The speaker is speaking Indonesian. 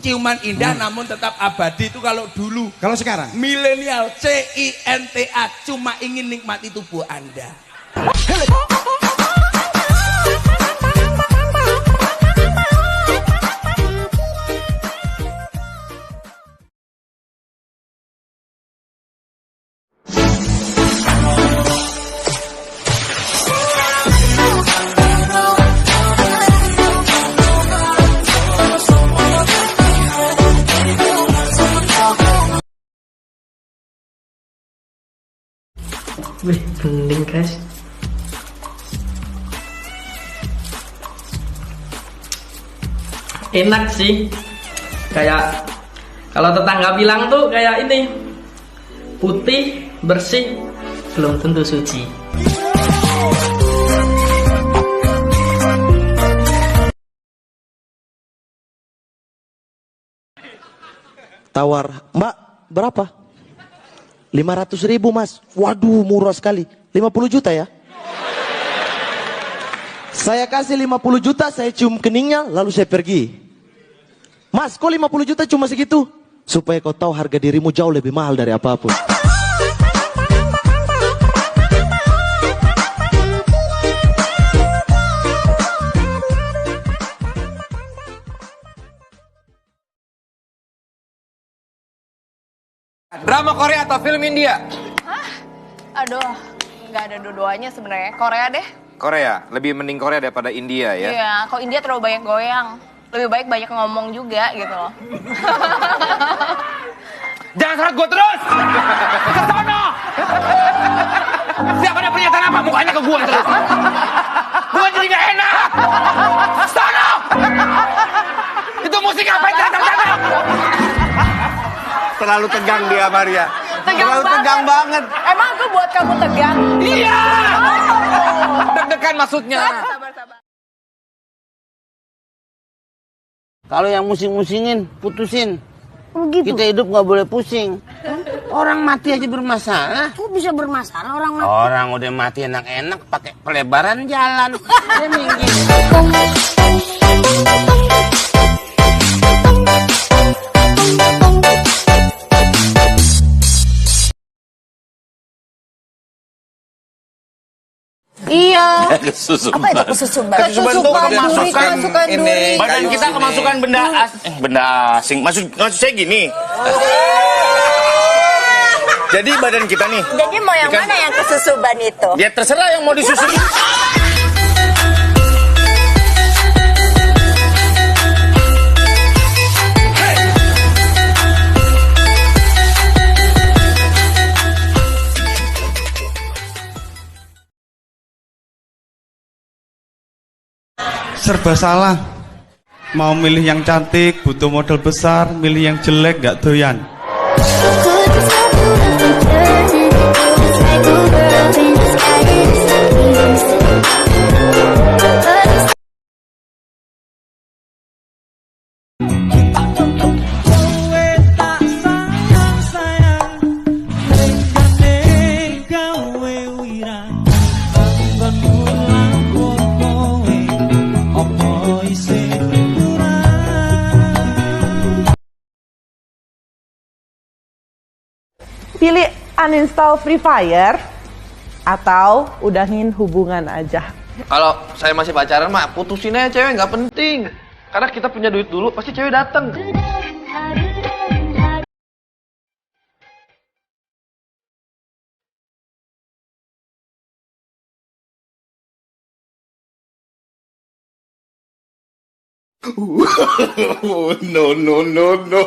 ciuman indah namun tetap abadi itu kalau dulu. Kalau sekarang? Milenial, CINTA, cuma ingin nikmati tubuh Anda. Wih, bening guys. Enak sih. Kayak kalau tetangga bilang tuh kayak ini. Putih, bersih, belum tentu suci. Tawar, Mbak, berapa? 500.000 mas. Waduh, murah sekali. 50 juta ya? Saya kasih 50 juta, saya cium keningnya, lalu saya pergi. Mas, kok 50 juta cuma segitu? Supaya kau tahu harga dirimu jauh lebih mahal dari apapun. Drama Korea atau film India? Hah? Aduh, nggak ada dua-duanya sebenarnya. Korea deh. Korea, lebih mending Korea daripada India ya? Iya, kalau India terlalu banyak goyang. Lebih baik banyak ngomong juga gitu loh. Jangan salah gue terus! Kesono! Siapa ada pernyataan apa? Mukanya ke gue terus. Gue jadi gak enak! Kesono! Itu musik apa yang datang-datang? Terlalu tegang dia, Maria. Terlalu tegang banget. Emang aku buat kamu tegang? Iya! Deg-degan maksudnya. Sabar-sabar. Kalau yang musing-musingin, putusin. Gitu. Kita hidup nggak boleh pusing. Orang mati aja bermasalah. Kok bisa bermasalah orang mati? Orang udah mati enak-enak pakai pelebaran jalan. Dia minggir. Iya. Kesusupan. Apa itu kesusupan? Kesusupan itu kemasukan ini. Badan kita kemasukan benda benda asing. Maksud saya gini. Jadi badan kita nih. Jadi mau yang mana yang kesusupan itu? Ya terserah yang mau disusun. Serba salah. Mau milih yang cantik, butuh modal besar, milih yang jelek, gak doyan. Pilih uninstall Free Fire atau udahin hubungan aja. Kalau saya masih pacaran mah putusin aja cewek, nggak penting. Karena kita punya duit dulu pasti cewek datang. No, no, no, no.